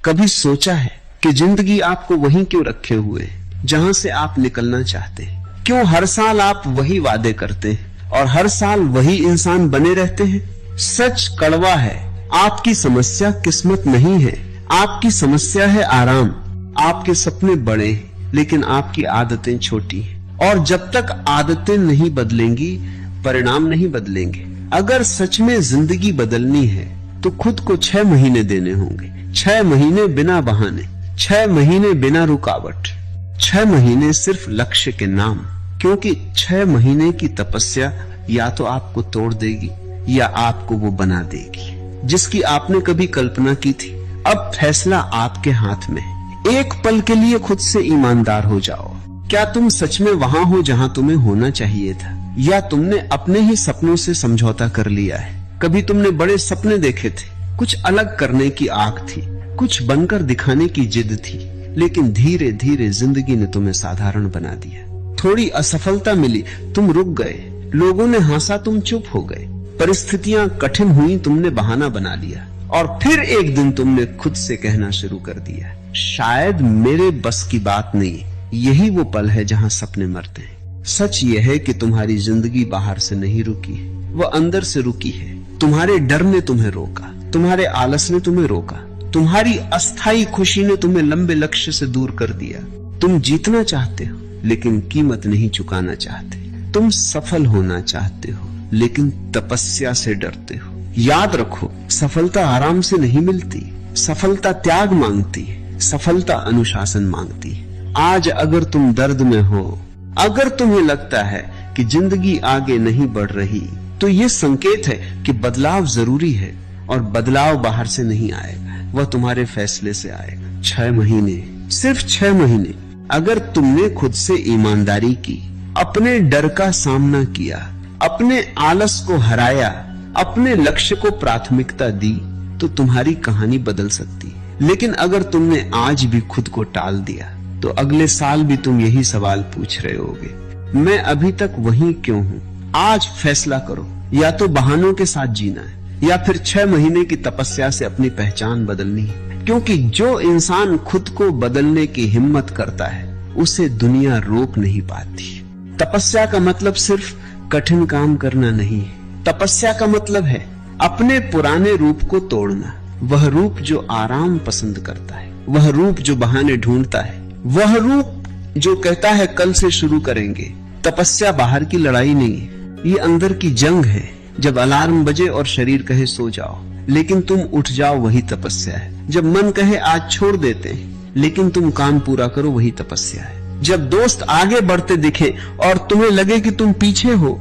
कभी सोचा है कि जिंदगी आपको वहीं क्यों रखे हुए है जहां से आप निकलना चाहते हैं? क्यों हर साल आप वही वादे करते हैं और हर साल वही इंसान बने रहते हैं? सच कड़वा है, आपकी समस्या किस्मत नहीं है, आपकी समस्या है आराम। आपके सपने बड़े हैं लेकिन आपकी आदतें छोटी हैं, और जब तक आदतें नहीं बदलेंगी परिणाम नहीं बदलेंगे। अगर सच में जिंदगी बदलनी है तो खुद को 6 महीने देने होंगे, 6 महीने बिना बहाने, 6 महीने बिना रुकावट, 6 महीने सिर्फ लक्ष्य के नाम। क्योंकि 6 महीने की तपस्या या तो आपको तोड़ देगी या आपको वो बना देगी जिसकी आपने कभी कल्पना की थी। अब फैसला आपके हाथ में है। एक पल के लिए खुद से ईमानदार हो जाओ। क्या तुम सच में वहां हो जहां तुम्हें होना चाहिए था, या तुमने अपने ही सपनों से समझौता कर लिया है? कभी तुमने बड़े सपने देखे थे, कुछ अलग करने की आग थी, कुछ बनकर दिखाने की जिद थी, लेकिन धीरे धीरे जिंदगी ने तुम्हें साधारण बना दिया। थोड़ी असफलता मिली, तुम रुक गए, लोगों ने हंसा, तुम चुप हो गए, परिस्थितियां कठिन हुई, तुमने बहाना बना लिया, और फिर एक दिन तुमने खुद से कहना शुरू कर दिया, शायद मेरे बस की बात नहीं। यही वो पल है जहां सपने मरते हैं। सच यह है कि तुम्हारी जिंदगी बाहर से नहीं रुकी है, वो अंदर से रुकी है। तुम्हारे डर ने तुम्हें रोका, तुम्हारे आलस ने तुम्हें रोका, तुम्हारी अस्थायी खुशी ने तुम्हें लंबे लक्ष्य से दूर कर दिया। तुम जीतना चाहते हो लेकिन कीमत नहीं चुकाना चाहते। तुम सफल होना चाहते हो लेकिन तपस्या से डरते हो। याद रखो, सफलता आराम से नहीं मिलती, सफलता त्याग मांगती है, सफलता अनुशासन मांगती है। आज अगर तुम दर्द में हो, अगर तुम्हें लगता है कि जिंदगी आगे नहीं बढ़ रही, तो ये संकेत है कि बदलाव जरूरी है, और बदलाव बाहर से नहीं आएगा, वह तुम्हारे फैसले से आएगा। 6 महीने, सिर्फ 6 महीने। अगर तुमने खुद से ईमानदारी की, अपने डर का सामना किया, अपने आलस को हराया, अपने लक्ष्य को प्राथमिकता दी, तो तुम्हारी कहानी बदल सकती है। लेकिन अगर तुमने आज भी खुद को टाल दिया, तो अगले साल भी तुम यही सवाल पूछ रहे होगे, मैं अभी तक वहीं क्यों हूं? आज फैसला करो, या तो बहानों के साथ जीना है या फिर 6 महीने की तपस्या से अपनी पहचान बदलनी है। क्योंकि जो इंसान खुद को बदलने की हिम्मत करता है उसे दुनिया रोक नहीं पाती। तपस्या का मतलब सिर्फ कठिन काम करना नहीं है। तपस्या का मतलब है अपने पुराने रूप को तोड़ना, वह रूप जो आराम पसंद करता है, वह रूप जो बहाने ढूंढता है, वह रूप जो कहता है कल से शुरू करेंगे। तपस्या बाहर की लड़ाई नहीं है, ये अंदर की जंग है। जब अलार्म बजे और शरीर कहे सो जाओ लेकिन तुम उठ जाओ, वही तपस्या है। जब मन कहे आज छोड़ देते हैं लेकिन तुम काम पूरा करो, वही तपस्या है। जब दोस्त आगे बढ़ते दिखे और तुम्हें लगे कि तुम पीछे हो,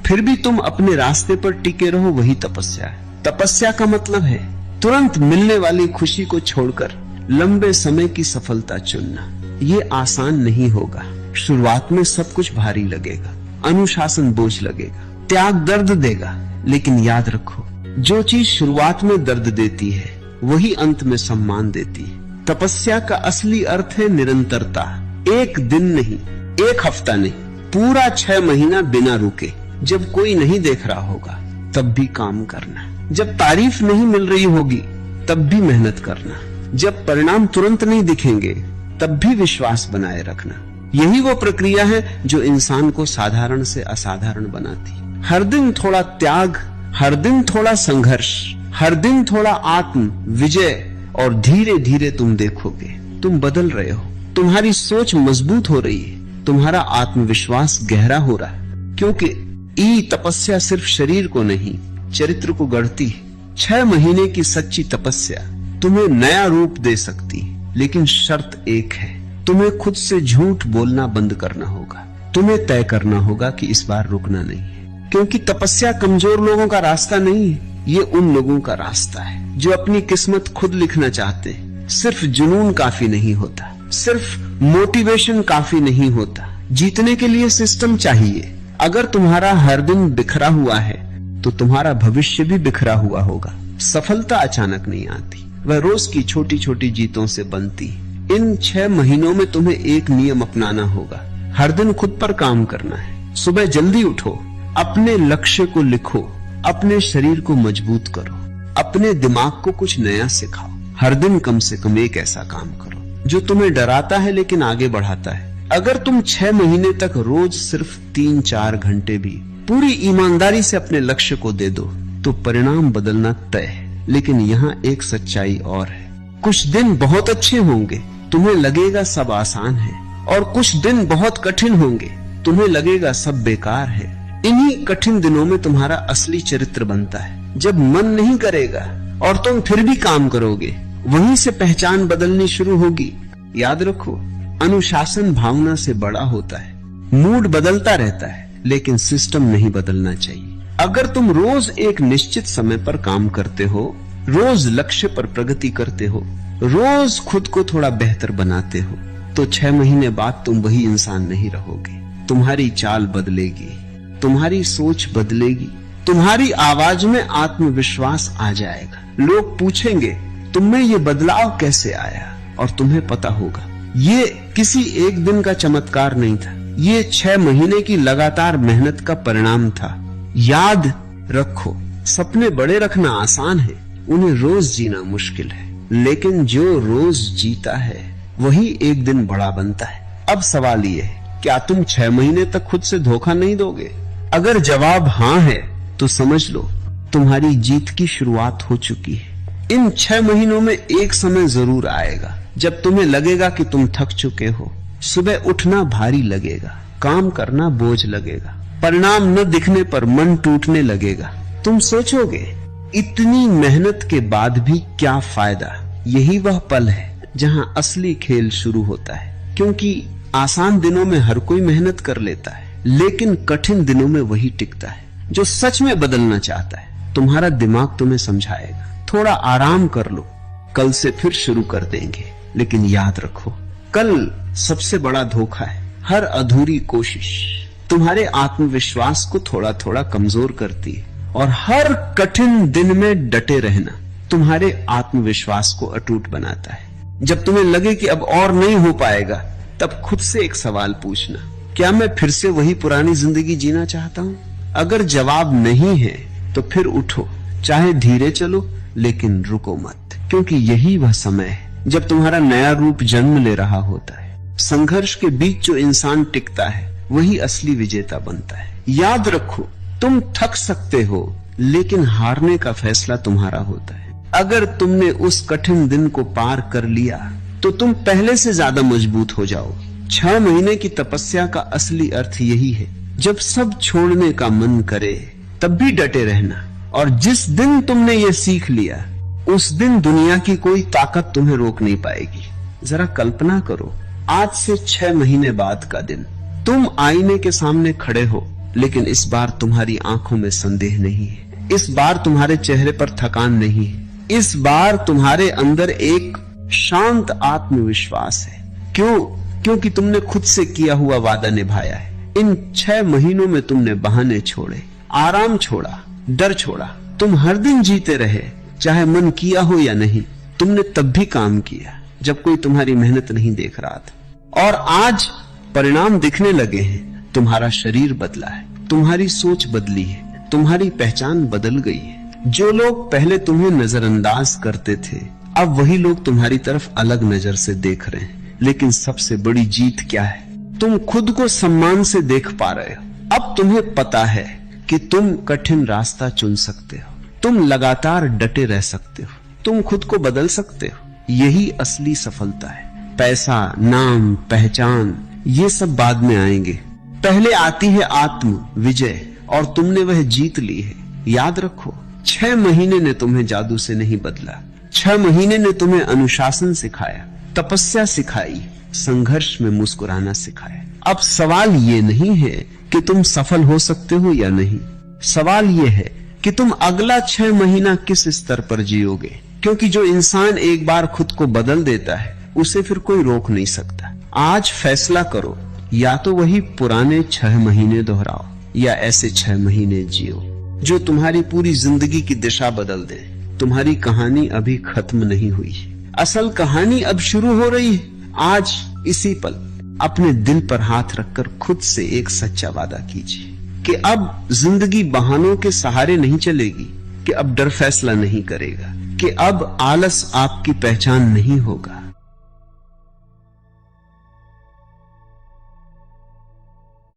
फिर भी तुम अपने रास्ते पर टिके रहो, वही तपस्या है। तपस्या का मतलब है तुरंत मिलने वाली खुशी को छोड़कर लंबे समय की सफलता चुनना। ये आसान नहीं होगा, शुरुआत में सब कुछ भारी लगेगा, अनुशासन बोझ लगेगा, त्याग दर्द देगा, लेकिन याद रखो, जो चीज शुरुआत में दर्द देती है वही अंत में सम्मान देती है। तपस्या का असली अर्थ है निरंतरता। एक दिन नहीं, एक हफ्ता नहीं, पूरा 6 महीना बिना रुके। जब कोई नहीं देख रहा होगा तब भी काम करना, जब तारीफ नहीं मिल रही होगी तब भी मेहनत करना, जब परिणाम तुरंत नहीं दिखेंगे तब भी विश्वास बनाए रखना। यही वो प्रक्रिया है जो इंसान को साधारण से असाधारण बनाती है। हर दिन थोड़ा त्याग, हर दिन थोड़ा संघर्ष, हर दिन थोड़ा आत्म विजय, और धीरे धीरे तुम देखोगे तुम बदल रहे हो, तुम्हारी सोच मजबूत हो रही है, तुम्हारा आत्मविश्वास गहरा हो रहा है। क्योंकि तपस्या सिर्फ शरीर को नहीं, चरित्र को गढ़ती है। 6 महीने की सच्ची तपस्या तुम्हें नया रूप दे सकती है, लेकिन शर्त एक है, तुम्हें खुद से झूठ बोलना बंद करना होगा। तुम्हें तय करना होगा कि इस बार रुकना नहीं है। क्योंकि तपस्या कमजोर लोगों का रास्ता नहीं है, ये उन लोगों का रास्ता है जो अपनी किस्मत खुद लिखना चाहते हैं। सिर्फ जुनून काफी नहीं होता, सिर्फ मोटिवेशन काफी नहीं होता, जीतने के लिए सिस्टम चाहिए। अगर तुम्हारा हर दिन बिखरा हुआ है तो तुम्हारा भविष्य भी बिखरा हुआ होगा। सफलता अचानक नहीं आती, वह रोज की छोटी छोटी जीतों से बनती। इन 6 महीनों में तुम्हें एक नियम अपनाना होगा, हर दिन खुद पर काम करना है। सुबह जल्दी उठो, अपने लक्ष्य को लिखो, अपने शरीर को मजबूत करो, अपने दिमाग को कुछ नया सिखाओ। हर दिन कम से कम एक ऐसा काम करो जो तुम्हें डराता है लेकिन आगे बढ़ाता है। अगर तुम 6 महीने तक रोज सिर्फ 3-4 घंटे भी पूरी ईमानदारी से अपने लक्ष्य को दे दो तो परिणाम बदलना तय है। लेकिन यहाँ एक सच्चाई और है, कुछ दिन बहुत अच्छे होंगे, तुम्हें लगेगा सब आसान है, और कुछ दिन बहुत कठिन होंगे, तुम्हें लगेगा सब बेकार है। इन्हीं कठिन दिनों में तुम्हारा असली चरित्र बनता है। जब मन नहीं करेगा और तुम फिर भी काम करोगे, वहीं से पहचान बदलनी शुरू होगी। याद रखो, अनुशासन भावना से बड़ा होता है। मूड बदलता रहता है लेकिन सिस्टम नहीं बदलना चाहिए। अगर तुम रोज एक निश्चित समय पर काम करते हो, रोज लक्ष्य पर प्रगति करते हो, रोज खुद को थोड़ा बेहतर बनाते हो, तो 6 महीने बाद तुम वही इंसान नहीं रहोगे। तुम्हारी चाल बदलेगी, तुम्हारी सोच बदलेगी, तुम्हारी आवाज में आत्मविश्वास आ जाएगा। लोग पूछेंगे तुममें ये बदलाव कैसे आया, और तुम्हें पता होगा ये किसी एक दिन का चमत्कार नहीं था, ये 6 महीने की लगातार मेहनत का परिणाम था। याद रखो, सपने बड़े रखना आसान है, उन्हें रोज जीना मुश्किल है, लेकिन जो रोज जीता है वही एक दिन बड़ा बनता है। अब सवाल ये है, क्या तुम 6 महीने तक खुद से धोखा नहीं दोगे? अगर जवाब हाँ है तो समझ लो तुम्हारी जीत की शुरुआत हो चुकी है। इन 6 महीनों में एक समय जरूर आएगा जब तुम्हें लगेगा कि तुम थक चुके हो, सुबह उठना भारी लगेगा, काम करना बोझ लगेगा, परिणाम न दिखने पर मन टूटने लगेगा। तुम सोचोगे इतनी मेहनत के बाद भी क्या फायदा। यही वह पल है जहां असली खेल शुरू होता है, क्योंकि आसान दिनों में हर कोई मेहनत कर लेता है, लेकिन कठिन दिनों में वही टिकता है जो सच में बदलना चाहता है। तुम्हारा दिमाग तुम्हें समझाएगा, थोड़ा आराम कर लो, कल से फिर शुरू कर देंगे। लेकिन याद रखो, कल सबसे बड़ा धोखा है। हर अधूरी कोशिश तुम्हारे आत्मविश्वास को थोड़ा थोड़ा कमजोर करती है, और हर कठिन दिन में डटे रहना तुम्हारे आत्मविश्वास को अटूट बनाता है। जब तुम्हें लगे कि अब और नहीं हो पाएगा, तब खुद से एक सवाल पूछना, क्या मैं फिर से वही पुरानी जिंदगी जीना चाहता हूं? अगर जवाब नहीं है तो फिर उठो, चाहे धीरे चलो लेकिन रुको मत, क्योंकि यही वह समय है जब तुम्हारा नया रूप जन्म ले रहा होता है। संघर्ष के बीच जो इंसान टिकता है वही असली विजेता बनता है। याद रखो, तुम थक सकते हो लेकिन हारने का फैसला तुम्हारा होता है। अगर तुमने उस कठिन दिन को पार कर लिया तो तुम पहले से ज्यादा मजबूत हो जाओ। 6 महीने की तपस्या का असली अर्थ यही है, जब सब छोड़ने का मन करे तब भी डटे रहना, और जिस दिन तुमने ये सीख लिया उस दिन दुनिया की कोई ताकत तुम्हें रोक नहीं पाएगी। जरा कल्पना करो, आज से 6 महीने बाद का दिन, तुम आईने के सामने खड़े हो, लेकिन इस बार तुम्हारी आंखों में संदेह नहीं है, इस बार तुम्हारे चेहरे पर थकान नहीं है, इस बार तुम्हारे अंदर एक शांत आत्मविश्वास है। क्यों? क्योंकि तुमने खुद से किया हुआ वादा निभाया है। इन 6 महीनों में तुमने बहाने छोड़े, आराम छोड़ा, डर छोड़ा। तुम हर दिन जीते रहे, चाहे मन किया हो या नहीं। तुमने तब भी काम किया जब कोई तुम्हारी मेहनत नहीं देख रहा था, और आज परिणाम दिखने लगे हैं। तुम्हारा शरीर बदला है, तुम्हारी सोच बदली है, तुम्हारी पहचान बदल गई है। जो लोग पहले तुम्हें नजरअंदाज करते थे, अब वही लोग तुम्हारी तरफ अलग नजर से देख रहे हैं। लेकिन सबसे बड़ी जीत क्या है? तुम खुद को सम्मान से देख पा रहे हो। अब तुम्हें पता है कि तुम कठिन रास्ता चुन सकते हो, तुम लगातार डटे रह सकते हो, तुम खुद को बदल सकते हो। यही असली सफलता है। पैसा, नाम, पहचान, ये सब बाद में आएंगे। पहले आती है आत्म विजय, और तुमने वह जीत ली है। याद रखो, 6 महीने ने तुम्हें जादू से नहीं बदला। 6 महीने ने तुम्हें अनुशासन सिखाया, तपस्या सिखाई, संघर्ष में मुस्कुराना सिखाया। अब सवाल ये नहीं है कि तुम सफल हो सकते हो या नहीं, सवाल ये है कि तुम अगला 6 महीना किस स्तर पर जियोगे। क्योंकि जो इंसान एक बार खुद को बदल देता है, उसे फिर कोई रोक नहीं सकता। आज फैसला करो, या तो वही पुराने 6 महीने दोहराओ, या ऐसे 6 महीने जियो जो तुम्हारी पूरी जिंदगी की दिशा बदल दे। तुम्हारी कहानी अभी खत्म नहीं हुई, असल कहानी अब शुरू हो रही है। आज इसी पल अपने दिल पर हाथ रखकर खुद से एक सच्चा वादा कीजिए कि अब जिंदगी बहानों के सहारे नहीं चलेगी, कि अब डर फैसला नहीं करेगा, कि अब आलस आपकी पहचान नहीं होगा,